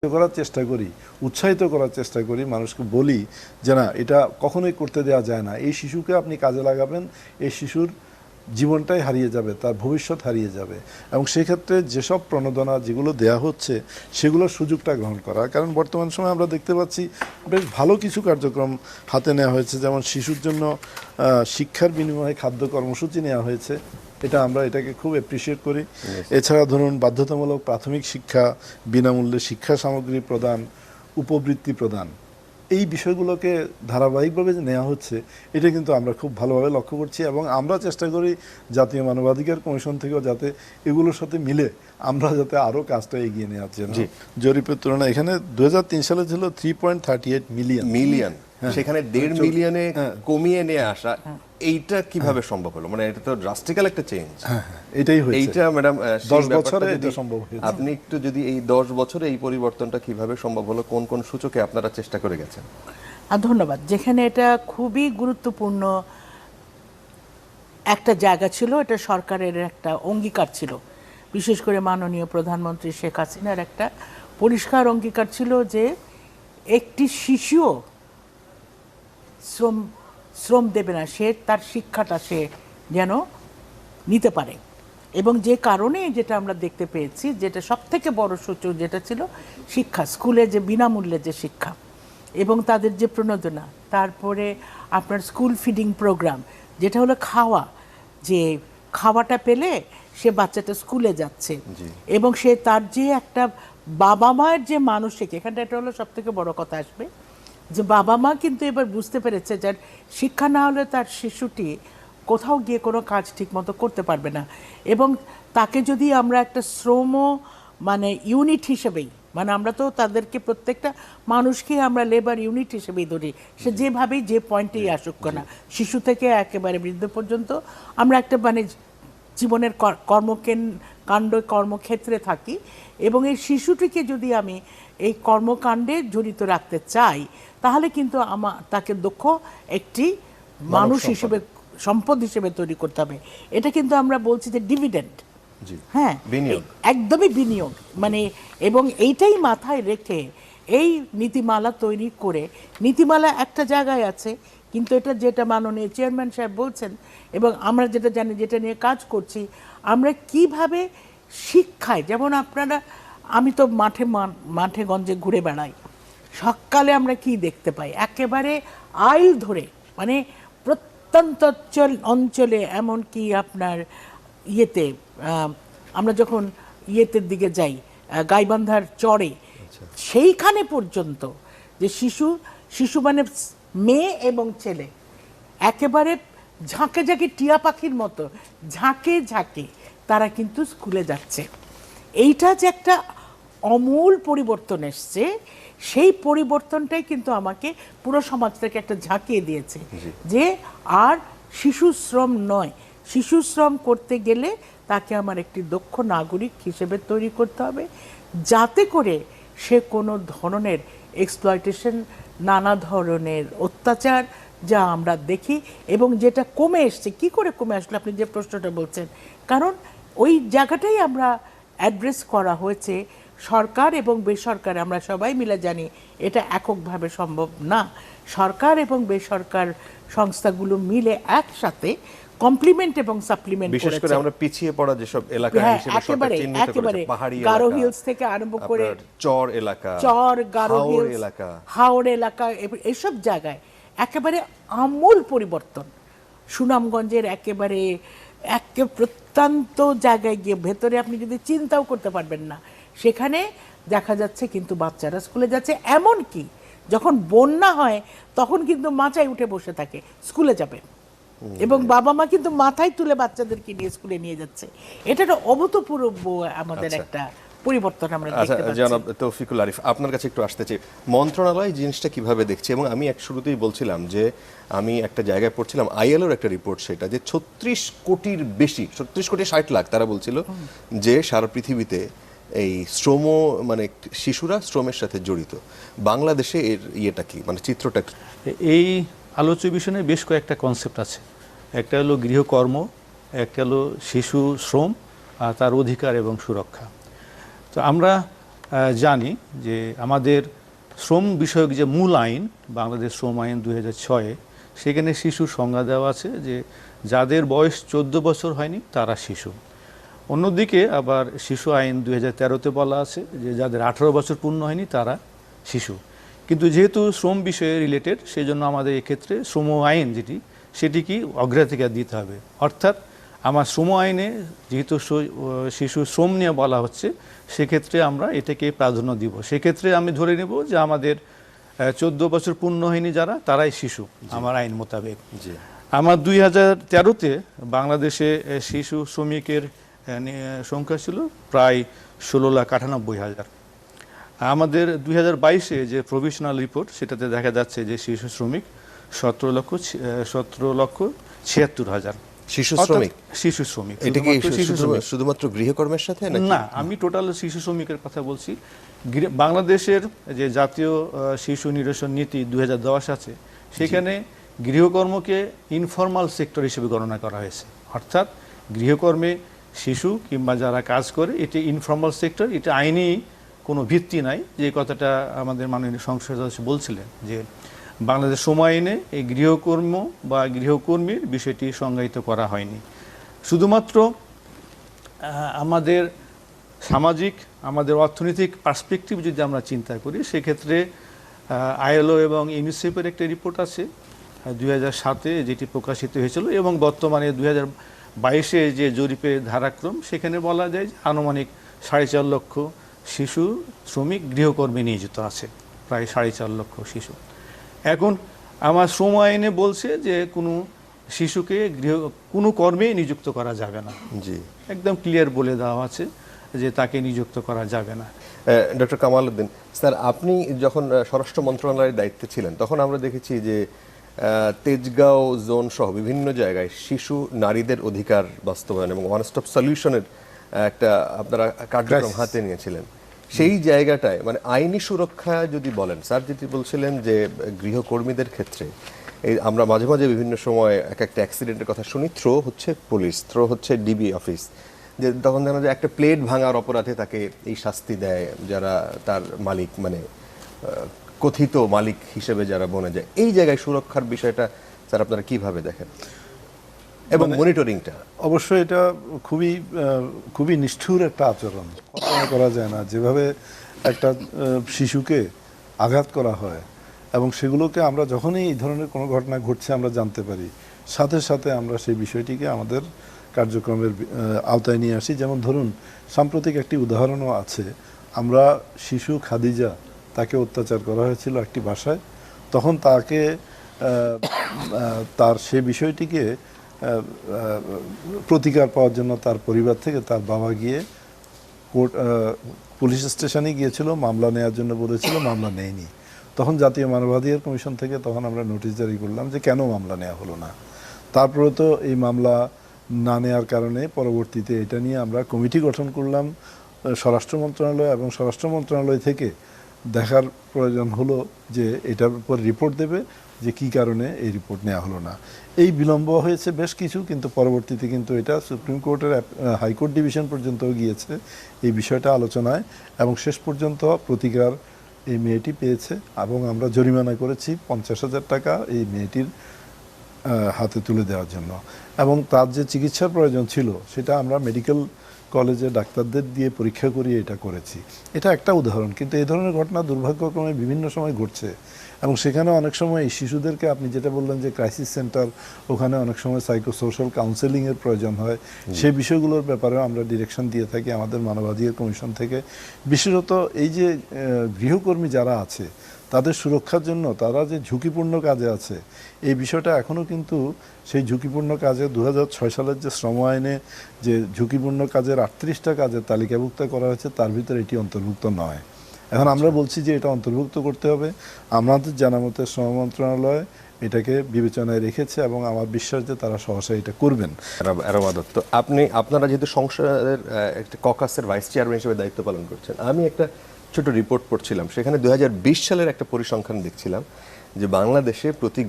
করার চেষ্টা করি, উৎসাহিত করার চেষ্টা করি, মানুষকে বলি যে না, এটা কখনোই করতে দেওয়া যায় না। এই শিশুকে আপনি কাজে লাগাবেন, এই শিশুর জীবনটাই হারিয়ে যাবে, তার ভবিষ্যৎ হারিয়ে যাবে। এবং সেক্ষেত্রে যেসব প্রণোদনা যেগুলো দেয়া হচ্ছে সেগুলোর সুযোগটা গ্রহণ করা। কারণ বর্তমান সময়ে আমরা দেখতে পাচ্ছি বেশ ভালো কিছু কার্যক্রম হাতে নেওয়া হয়েছে, যেমন শিশুর জন্য শিক্ষার বিনিময়ে খাদ্য কর্মসূচি নেওয়া হয়েছে। আমরা এটাকে খুব অ্যাপ্রিসিয়েট করি। এছাড়া ধরুন বাধ্যতামূলক প্রাথমিক শিক্ষা, বিনামূল্যে শিক্ষা সামগ্রী প্রদান, উপবৃত্তি প্রদান, এই বিষয়গুলোকে ধারাবাহিকভাবে যে নেওয়া হচ্ছে এটা কিন্তু আমরা খুব ভালোভাবে লক্ষ্য করছি। এবং আমরা চেষ্টা করি জাতীয় মানবাধিকার কমিশন থেকেও যাতে এগুলোর সাথে মিলে আমরা যাতে আরও কাজটা এগিয়ে নেওয়ার জন্য। জরিপের তুলনায় এখানে 2003 সালে ছিল 3.38 মিলিয়ন, সেখানে 1.5 মিলিয়নে কমিয়ে নিয়ে আসা, এইটা কিভাবে সম্ভব হলো? মানে এটা তো ড্রাস্টিক্যাল একটা চেঞ্জ। এটাই হয়েছে। এইটা ম্যাডাম 10 বছরে এটা সম্ভব হয়েছে। আপনি একটু যদি এই 10 বছরে এই পরিবর্তনটা কিভাবে সম্ভব হলো, কোন কোন সূচকে আপনারা চেষ্টা করে গেছেন? ধন্যবাদ। যেখানে এটা খুবই গুরুত্বপূর্ণ একটা জায়গা ছিল, এটা সরকারের একটা অঙ্গীকার ছিল, বিশেষ করে মাননীয় প্রধানমন্ত্রী শেখ হাসিনার একটা পরিষ্কার অঙ্গীকার ছিল যে একটি শিশুও শ্রম দেবে না, সে তার শিক্ষাটা সে যেন নিতে পারে। এবং যে কারণে যেটা আমরা দেখতে পেয়েছি, যেটা সব থেকে বড় সূচক যেটা ছিল শিক্ষা, স্কুলে যে বিনামূল্যে যে শিক্ষা এবং তাদের যে প্রণোদনা, তারপরে আপনার স্কুল ফিডিং প্রোগ্রাম, যেটা হলো খাওয়া, যে খাওয়াটা পেলে সে বাচ্চাটা স্কুলে যাচ্ছে এবং সে তার যে একটা বাবা মায়ের যে মানসিক, এখানটা এটা হলো সব থেকে বড় কথা আসবে, যে বাবা মা কিন্তু এবার বুঝতে পেরেছে যে শিক্ষা না হলে তার শিশুটি কোথাও গিয়ে কোনো কাজ ঠিকমতো করতে পারবে না। এবং তাকে যদি আমরা একটা শ্রম মানে ইউনিট হিসেবেই, মানে আমরা তো তাদেরকে প্রত্যেকটা মানুষকে আমরা লেবার ইউনিট হিসেবেই ধরি, সে যেভাবেই যে পয়েন্টেই আসুক না, শিশু থেকে একেবারে বৃদ্ধ পর্যন্ত আমরা একটা মানে জীবনের কর্মক্ষেত্রে থাকি। এবং এই শিশুটিকে যদি আমি এই কর্মকাণ্ডে জড়িত রাখতে চাই, তাহলে কিন্তু তাকে দক্ষ একটি মানুষ হিসেবে, সম্পদ হিসেবে তৈরি করতে হবে। এটা কিন্তু আমরা বলছি যে ডিভিডেন্ড, হ্যাঁ, একদমই বিনিয়োগ মানে। এবং এইটাই মাথায় রেখে এই নীতিমালা তৈরি করে, নীতিমালা একটা জায়গায় আছে, কিন্তু এটা যেটা মাননীয় চেয়ারম্যান সাহেব বলছেন এবং আমরা যেটা জানি, যেটা নিয়ে কাজ করছি, আমরা কিভাবে শিক্ষায়, যেমন আপনারা, আমি তো মাঠে গঞ্জে ঘুরে বেড়াই, সকালে আমরা কি দেখতে পাই, একেবারে আইল ধরে, মানে প্রত্যন্ত অঞ্চলে, এমনকি আপনার ইয়েতে, আমরা যখন ইয়েতের দিকে যাই, গাইবান্ধার চরে, সেইখানে পর্যন্ত যে শিশু মানে মেয়ে এবং ছেলে একেবারে ঝাঁকে ঝাঁকে টিয়া পাখির মতো ঝাঁকে ঝাঁকে তারা কিন্তু স্কুলে যাচ্ছে। এইটা যে একটা আমূল পরিবর্তন এসছে, সেই পরিবর্তনটাই কিন্তু আমাকে পুরো সমাজ থেকে একটা ঝাঁকিয়ে দিয়েছে যে আর শিশু শ্রম নয়, শিশু শ্রম করতে গেলে তাকে আমার একটি দক্ষ নাগরিক হিসেবে তৈরি করতে হবে, যাতে করে সে কোনো ধরনের এক্সপ্লয়টেশন, নানা ধরনের অত্যাচার যা আমরা দেখি এবং যেটা কমে এসছে। কি করে কমে আসলো আপনি যে প্রশ্নটা বলছেন, কারণ ওই জায়গাটাই আমরা অ্যাড্রেস করা হয়েছে। সরকার এবং বেসরকার, আমরা সবাই মিলে জানি এটা এককভাবে সম্ভব না, সরকার এবং বেসরকার সংস্থাগুলো মিলে একসাথে কমপ্লিমেন্ট এবং সাপ্লিমেন্ট করেছে। বিশেষ করে আমরা পিছিয়ে পড়া যেসব এলাকা হিসেবে সরকার চিহ্নিত করেছে, পাহাড়ি এলাকা, গারো হিলস থেকে আরম্ভ করে চর এলাকা, গারো হিলস এলাকা, হাওড় এলাকা, এইসব জায়গায় একেবারে আমূল পরিবর্তন। সুনামগঞ্জের একেবারে প্রত্যন্ত জায়গায় গিয়ে ভেতরে আপনি যদি চিন্তাও করতে পারবেন না, সেখানে দেখা যাচ্ছে কিন্তু বাচ্চারা স্কুলে যাচ্ছে। এমন কি যখন বন্যা হয় তখন কিন্তু মাচায় উঠে বসে থাকে স্কুলে যাবে, এবং বাবা মা কিন্তু মাথায় তুলে বাচ্চাদেরকে নিয়ে স্কুলে নিয়ে যাচ্ছে। এটা একটা অভূতপূর্ব আমাদের একটা পরিবর্তন আমরা দেখতে পাচ্ছি। জনাব তৌফিকুল আরিফ, আপনার কাছে একটু আসতে চাই, মন্ত্রণালয় জিনিসটা কিভাবে দেখছে? এবং আমি এক শুরুতেই বলছিলাম যে আমি একটা জায়গায় পড়ছিলাম, আইএলওর একটা রিপোর্ট, সেটা যে 36 কোটির বেশি, 36 কোটি 60 লাখ তারা বলছিল যে সারা পৃথিবীতে এই শ্রম মানে শিশুরা শ্রমের সাথে জড়িত। বাংলাদেশে এর ইয়েটা কি, মানে চিত্রটা? এই আলোচ্য বিষয়ে বেশ কয়েকটা কনসেপ্ট আছে। একটা হলো গৃহকর্ম, একটা হলো শিশু শ্রম আর তার অধিকার এবং সুরক্ষা। তো আমরা জানি যে আমাদের শ্রম বিষয়ক যে মূল আইন, বাংলাদেশ শ্রম আইন 2006, সেখানে শিশুর সংজ্ঞা দেওয়া আছে যে যাদের বয়স 14 বছর হয়নি তারা শিশু। অন্যদিকে আবার শিশু আইন 2013-তে বলা আছে যে যাদের 18 বছর পূর্ণ হয়নি তারা শিশু। কিন্তু যেহেতু শ্রম বিষয়ে রিলেটেড, সেই জন্য আমাদের এক্ষেত্রে শ্রম আইন সেটিকে অগ্রাধিকার দিতে হবে। অর্থাৎ আমার শ্রম আইনে যেহেতু শিশু শ্রম নিয়ে বলা হচ্ছে, সেক্ষেত্রে আমরা এটাকে প্রাধান্য দিব। সেক্ষেত্রে আমি ধরে নেব যে আমাদের 14 বছর পূর্ণ হয়নি যারা, তারাই শিশু আমার আইন মোতাবেক। আমার 2013-তে বাংলাদেশে শিশু শ্রমিকের সংখ্যা ছিল প্রায় 16,98,000। আমাদের 2022-এ যে প্রভিশনাল রিপোর্ট, সেটাতে দেখা যাচ্ছে যে শিশু শ্রমিক 17,76,000 শিশু শ্রমিক। শিশু শ্রমিক এটা কি শুধুমাত্র গৃহকর্মের সাথে না, আমি টোটাল শিশু শ্রমিকের কথা বলছি। বাংলাদেশের যে জাতীয় শিশু নিরসন নীতি 2010 আছে, সেখানে গৃহকর্মকে ইনফর্মাল সেক্টর হিসেবে গণনা করা হয়েছে। অর্থাৎ গৃহকর্মে শিশু কিংবা যারা কাজ করে, এটি ইনফর্মাল সেক্টর, এটা আইনি কোনো ভিত্তি নাই। যে কথাটা আমাদের মাননীয় সংসদ সদস্য বলছিলেন যে বাংলাদেশ শ্রম আইনে এই গৃহকর্ম বা গৃহকর্মীর বিষয়টি সংজ্ঞায়িত করা হয়নি। শুধুমাত্র আমাদের সামাজিক, আমাদের অর্থনৈতিক পার্সপেক্টিভ যদি আমরা চিন্তা করি, সেক্ষেত্রে আইএলও এবং ইউনিসেফের একটা রিপোর্ট আছে 2007-এ, যেটি প্রকাশিত হয়েছিল, এবং বর্তমানে 2022-এ যে জরিপের ধারাক্রম, সেখানে বলা যায় যে আনুমানিক 4.5 লক্ষ শিশু শ্রমিক গৃহকর্মে নিয়োজিত আছে, প্রায় 4.5 লক্ষ শিশু। এখন আমার শ্রম আইনে বলছে যে কোনো শিশুকে কোনো কর্মে নিযুক্ত করা যাবে না। জি, একদম ক্লিয়ার বলে দেওয়া আছে যে তাকে নিযুক্ত করা যাবে না। ডক্টর কামাল উদ্দিন স্যার, আপনি যখন স্বরাষ্ট্র মন্ত্রণালয়ের দায়িত্বে ছিলেন, তখন আমরা দেখেছি যে তেজগাঁও জোন সহ বিভিন্ন জায়গায় শিশু নারীদের অধিকার বাস্তবায়ন এবং ওয়ান স্টপ সলিউশনের একটা আপনারা কার্যক্রম হাতে নিয়েছিলেন। সেই জায়গাটায় মানে আইনি সুরক্ষা যদি বলেন, স্যার যেটি বলছিলেন যে গৃহকর্মীদের ক্ষেত্রে এই আমরা মাঝে মাঝে বিভিন্ন সময় একটা অ্যাক্সিডেন্টের কথা শুনি, থ্রো হচ্ছে পুলিশ, থ্রো হচ্ছে ডিবি অফিস, যে তখন দেখা যায় একটা প্লেট ভাঙার অপরাধে তাকে এই শাস্তি দেয় যারা তার মালিক, মানে কথিত মালিক হিসেবে যারা বনে যায়। এই জায়গায় সুরক্ষার বিষয়টা স্যার আপনারা কিভাবে দেখেন এবং মনিটরিংটা? অবশ্যই এটা খুবই নিষ্ঠুর একটা আচরণ, কল্পনা করা যায় না যেভাবে একটা শিশুকে আঘাত করা হয়। এবং সেগুলোকে আমরা যখনই এই ধরনের কোনো ঘটনা ঘটছে আমরা জানতে পারি, সাথে সাথে আমরা সেই বিষয়টিকে আমাদের কার্যক্রমের আওতায় নিয়ে আসি। যেমন ধরুন, সাম্প্রতিক একটি উদাহরণও আছে। আমরা শিশু খাদিজা, তাকে অত্যাচার করা হয়েছিল একটি বাসায়। তখন তাকে তার সে বিষয়টিকে প্রতিকার পাওয়ার জন্য তার পরিবার থেকে তার বাবা গিয়ে পুলিশ স্টেশনে গিয়েছিল, মামলা নেওয়ার জন্য বলেছিল, মামলা নেয়নি। তখন জাতীয় মানবাধিকার কমিশন থেকে তখন আমরা নোটিশ জারি করলাম যে কেন মামলা নেওয়া হলো না। তারপরে তো এই মামলা না নেওয়ার কারণে পরবর্তীতে এটা নিয়ে আমরা কমিটি গঠন করলাম স্বরাষ্ট্র মন্ত্রণালয়, এবং স্বরাষ্ট্র মন্ত্রণালয় থেকে দেখার প্রয়োজন হলো যে এটার উপর রিপোর্ট দেবে যে কি কারণে এই রিপোর্ট নেওয়া হলো না। এই বিলম্ব হয়েছে বেশ কিছু, কিন্তু পরবর্তীতে কিন্তু এটা সুপ্রিম কোর্টের হাইকোর্ট ডিভিশন পর্যন্তও গিয়েছে এই বিষয়টা আলোচনায়, এবং শেষ পর্যন্ত প্রতিকার এই মেয়েটি পেয়েছে। এবং আমরা জরিমানা করেছি 50,000 টাকা এই মেয়েটির হাতে তুলে দেওয়ার জন্য। এবং তার যে চিকিৎসার প্রয়োজন ছিল সেটা আমরা মেডিকেল কলেজে ডাক্তারদের দিয়ে পরীক্ষা করিয়ে এটা করেছি। এটা একটা উদাহরণ, কিন্তু এই ধরনের ঘটনা দুর্ভাগ্যক্রমে বিভিন্ন সময় ঘটছে। এবং সেখানে অনেক সময় এই শিশুদেরকে, আপনি যেটা বললেন যে ক্রাইসিস সেন্টার, ওখানে অনেক সময় সাইকোসোশ্যাল কাউন্সেলিংয়ের প্রয়োজন হয়। সেই বিষয়গুলোর ব্যাপারেও আমরা ডিরেকশন দিয়ে থাকি আমাদের মানবাধিকার কমিশন থেকে। বিশেষত এই যে গৃহকর্মী যারা আছে তাদের সুরক্ষার জন্য, তারা যে ঝুঁকিপূর্ণ কাজে আছে, এই বিষয়টা এখনও কিন্তু সেই ঝুঁকিপূর্ণ কাজে 2006 সালের যে শ্রম আইনে যে ঝুঁকিপূর্ণ কাজের 38টা কাজের তালিকাভুক্ত করা হয়েছে, তার ভিতরে এটি অন্তর্ভুক্ত নয়। এখন আমরা বলছি যে এটা অন্তর্ভুক্ত করতে হবে। আমাদের জানা মতে শ্রম মন্ত্রণালয় এটাকে বিবেচনায় রেখেছে, এবং আমার বিশ্বাস যে তারা সহসা এটা করবেন। অ্যারোমা দত্ত, আপনারা যেহেতু সংসদের একটা ককাসের ভাইস চেয়ারম্যান হিসেবে দায়িত্ব পালন করছেন, আমি একটা ছোট রিপোর্ট পড়ছিলাম, সেখানে 2020 সালের একটা পরিসংখ্যান দেখছিলাম যে বাংলাদেশে প্রতি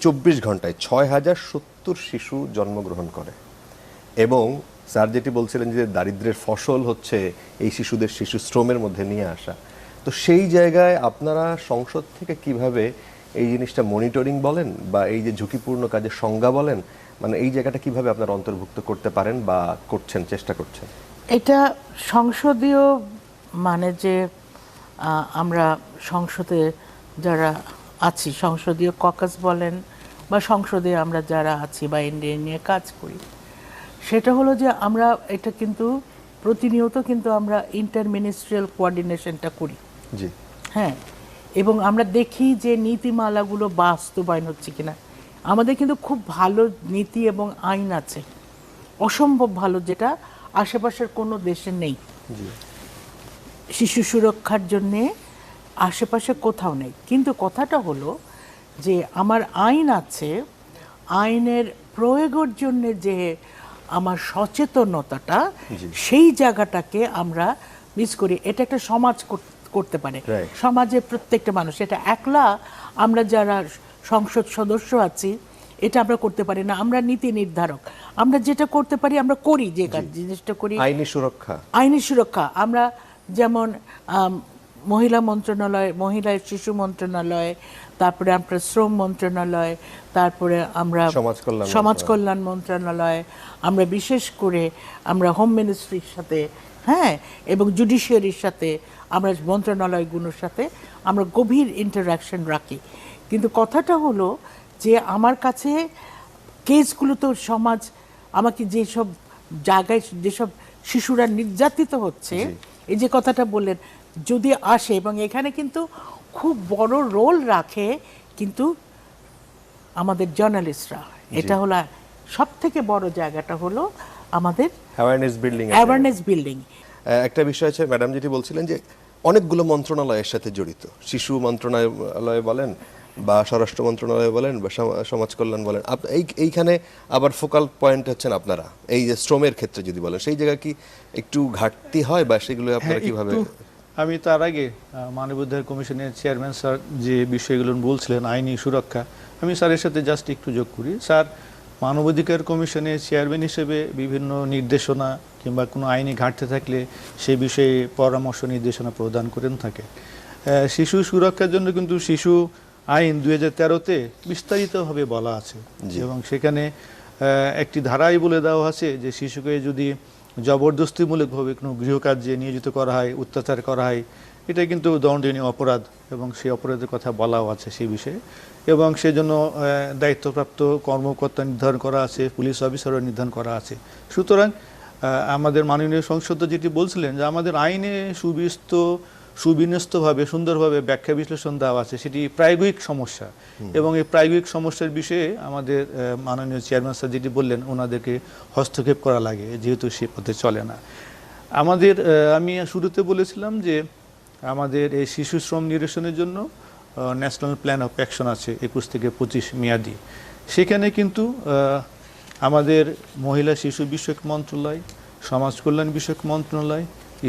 24 ঘন্টায় 6,070 শিশু জন্মগ্রহণ করে, এবং স্যার যেটি বলছিলেন যে দারিদ্র্যের ফসল হচ্ছে এই শিশুদের শিশু শ্রমের মধ্যে নিয়ে আসা, তো সেই জায়গায় আপনারা সংসদ থেকে কিভাবে এই জিনিসটা মনিটরিং বলেন বা এই যে ঝুঁকিপূর্ণ কাজের সংজ্ঞা বলেন, মানে এই জায়গাটা কিভাবে আপনারা অন্তর্ভুক্ত করতে পারেন বা করছেন, চেষ্টা করছেন? এটা সংসদীয় মানে যে আমরা সংসদে যারা আছি, সংসদীয় ককাস বলেন বা সংসদে আমরা যারা আছি বা এনডিএ নিয়ে কাজ করি, সেটা হলো যে আমরা এটা কিন্তু প্রতিনিয়ত কিন্তু আমরা ইন্টার মিনিস্ট্রিয়াল কোঅর্ডিনেশনটা করি। জি, হ্যাঁ, এবং আমরা দেখি যে নীতিমালাগুলো বাস্তবায়ন হচ্ছে কিনা। আমাদের কিন্তু খুব ভালো নীতি এবং আইন আছে, অসম্ভব ভালো, যেটা আশেপাশের কোনো দেশে নেই। শিশু সুরক্ষার জন্যে আশেপাশে কোথাও নেই। কিন্তু কথাটা হলো যে আমার আইন আছে, আইনের প্রয়োগের জন্যে যে আমার সচেতনতাটা, সেই জায়গাটাকে আমরা মিস করি। এটা একটা সমাজ করতে পারে, Right. সমাজের প্রত্যেকটা মানুষ। এটা একলা আমরা যারা সংসদ সদস্য আছি এটা আমরা করতে পারি না। আমরা নীতি নির্ধারক, আমরা যেটা করতে পারি আমরা করি, যে জিনিসটা করি আইনি সুরক্ষা। আইনি সুরক্ষা। আমরা যেমন মহিলা মন্ত্রণালয়, মহিলা শিশু মন্ত্রণালয়, তারপরে আমরা শ্রম মন্ত্রণালয়, তারপরে আমরা সমাজ কল্যাণ মন্ত্রণালয়, আমরা বিশেষ করে আমরা হোম মিনিস্ট্রির সাথে, হ্যাঁ, এবং জুডিশিয়ারির সাথে, আমরা মন্ত্রণালয়গুলোর সাথে আমরা গভীর ইন্টারাকশন রাখি। কিন্তু কথাটা হলো যে আমার কাছে কেসগুলো তো সমাজ আমাকে যেসব জায়গায় যেসব শিশুরা নির্যাতিত হচ্ছে, এই যে কথাটা বললেন, যদি আসে, এবং এখানে কিন্তু খুব বড় রোল রাখে কিন্তু আমাদের জার্নালিস্টরা। এটা হলো সব থেকে বড় জায়গাটা হলো আমাদের অ্যাওয়ারনেস বিল্ডিং। একটা বিষয় আছে ম্যাডাম যেটি বলছিলেন যে অনেকগুলো মন্ত্রণালয়ের সাথে জড়িত, শিশু মন্ত্রণালয় বলেন বা স্বরাষ্ট্র মন্ত্রণালয় বলেন বা সমাজ কল্যাণ বলেন, এইখানে আবার ফোকাল পয়েন্ট হচ্ছেন আপনারা। এই যে শ্রমের ক্ষেত্রে যদি বলেন, সেই জায়গায় কি একটু ঘাটতি হয় বা সেগুলো আপনারা কিভাবে? আমি তার আগে মানবাধিকার কমিশনের চেয়ারম্যান স্যার যে বিষয়গুলো বলছিলেন আইনি সুরক্ষা, আমি স্যারের সাথে জাস্ট একটু যোগ করি। স্যার মানবাধিকার কমিশনের চেয়ারম্যান হিসেবে বিভিন্ন নির্দেশনা কিংবা কোনো আইনি ঘাটতি থাকলে সেই বিষয়ে পরামর্শ নির্দেশনা প্রদান করেন থাকে। শিশু সুরক্ষার জন্য কিন্তু শিশু আইন 2013-তে বিস্তারিতভাবে বলা আছে, এবং সেখানে একটি ধারাই বলে দেওয়া আছে যে শিশুকে যদি জবরদস্তিমূলকভাবে কোনো গৃহকার্যে নিয়োজিত করা হয়, অত্যাচার করা হয়, এটা কিন্তু দণ্ডনীয় অপরাধ, এবং সেই অপরাধের কথা বলাও আছে সেই বিষয়ে। এবং সেজন্য দায়িত্বপ্রাপ্ত কর্মকর্তা নির্ধারণ করা আছে, পুলিশ অফিসারও নির্ধারণ করা আছে। সুতরাং আমাদের মাননীয় সংসদ যেটি বলছিলেন যে আমাদের আইনে সুবিন্যস্তভাবে সুন্দরভাবে ব্যাখ্যা বিশ্লেষণ দেওয়া আছে, সেটি প্রায়োগিক সমস্যা, এবং এই প্রায়োগিক সমস্যার বিষয়ে আমাদের মাননীয় চেয়ারম্যান স্যার যেটি বললেন, ওনাদেরকে হস্তক্ষেপ করা লাগে, যেহেতু সে পথে চলে না। আমাদের আমি শুরুতে বলেছিলাম যে আমাদের এই শিশু শ্রম নিরসনের জন্য ন্যাশনাল প্ল্যান অফ অ্যাকশন আছে 21 থেকে 25 মেয়াদি। সেখানে কিন্তু আমাদের মহিলা শিশু বিষয়ক মন্ত্রণালয়, সমাজ কল্যাণ বিষয়ক মন্ত্রণালয়,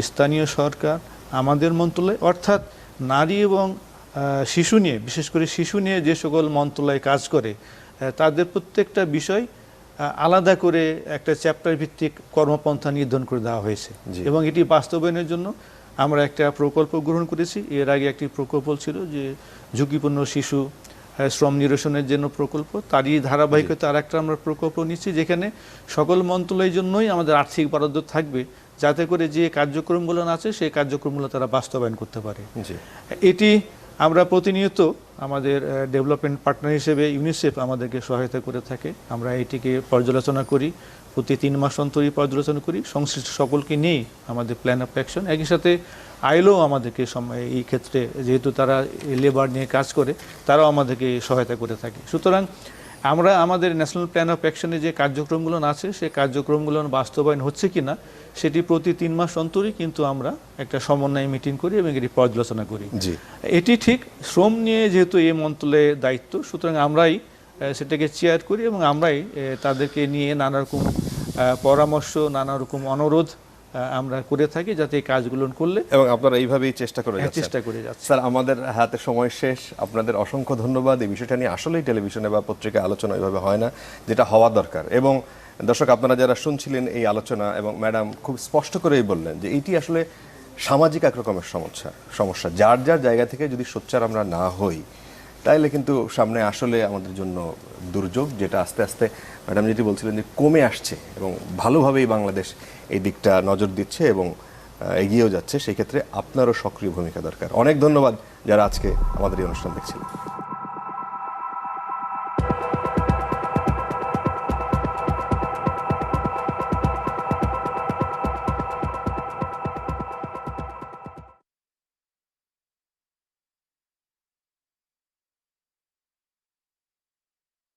স্থানীয় সরকার, আমাদের মন্ত্রণালয়, অর্থাৎ নারী এবং শিশু নিয়ে, বিশেষ করে শিশু নিয়ে যে সকল মন্ত্রণালয় কাজ করে, তাদের প্রত্যেকটা বিষয় আলাদা করে একটা চ্যাপ্টার ভিত্তিক কর্মপন্থা নির্ধারণ করে দেওয়া হয়েছে, এবং এটি বাস্তবায়নের জন্য আমরা একটা প্রকল্প গ্রহণ করেছি। এর আগে একটি প্রকল্প ছিল যে ঝুঁকিপূর্ণ শিশু শ্রম নিরসনের জন্য প্রকল্প, তারই ধারাবাহিকতা আর একটা আমরা প্রকল্প নিচ্ছি, যেখানে সকল মন্ত্রণালয়ের জন্যই আমাদের আর্থিক বরাদ্দ থাকবে, যাতে করে যে কার্যক্রমগুলো আছে সেই কার্যক্রমগুলো তারা বাস্তবায়ন করতে পারে। এটি আমরা প্রতিনিয়ত আমাদের ডেভেলপমেন্ট পার্টনার হিসেবে ইউনিসেফ আমাদেরকে সহায়তা করে থাকে। আমরা এটিকে পর্যালোচনা করি, প্রতি 3 মাস অন্তরই পর্যালোচনা করি, সংশ্লিষ্ট সকলকে নিয়ে আমাদের প্ল্যান অফ অ্যাকশন। একই সাথে আইলও আমাদেরকে এই ক্ষেত্রে, যেহেতু তারা লেবার নিয়ে কাজ করে, তারাও আমাদেরকে সহায়তা করে থাকে। সুতরাং আমরা আমাদের ন্যাশনাল প্ল্যান অফ অ্যাকশনে যে কার্যক্রমগুলো আছে সেই কার্যক্রমগুলো বাস্তবায়ন হচ্ছে কিনা সেটি প্রতি 3 মাস অন্তরই কিন্তু আমরা একটা সমন্বয় মিটিং করি এবং এটি পর্যালোচনা করি। এটি ঠিক শ্রম নিয়ে যেহেতু এই মন্ত্রণালয়ের দায়িত্ব, সুতরাং আমরাই সেটাকে চেয়ার করি এবং আমরাই তাদেরকে নিয়ে নানা রকম পরামর্শ, নানা রকম অনুরোধ আমরা করে থাকি, যাতে এই কাজগুলো করলে, এবং আপনারা এইভাবেই চেষ্টা করে যাচ্ছেন। স্যার, আমাদের হাতে সময় শেষ। আপনাদের অসংখ্য ধন্যবাদ। এই বিষয়টা নিয়ে আসলেই টেলিভিশনে বা পত্রিকায় আলোচনা এইভাবে হয় না, যেটা হওয়া দরকার। এবং দর্শক, আপনারা যারা শুনছিলেন এই আলোচনা, এবং ম্যাডাম খুব স্পষ্ট করেই বললেন যে এইটি আসলে সামাজিক এক রকমের সমস্যা যার যার জায়গা থেকে যদি সোচ্চার আমরা না হই, তাইলে কিন্তু সামনে আসলে আমাদের জন্য দুর্যোগ, যেটা আস্তে আস্তে ম্যাডাম যেটি বলছিলেন যে কমে আসছে, এবং ভালোভাবেই বাংলাদেশ এই দিকটা নজর দিচ্ছে এবং এগিয়েও যাচ্ছে। সেই ক্ষেত্রে আপনারও সক্রিয় ভূমিকা দরকার। অনেক ধন্যবাদ যারা আজকে আমাদের এই অনুষ্ঠান দেখছিলেন।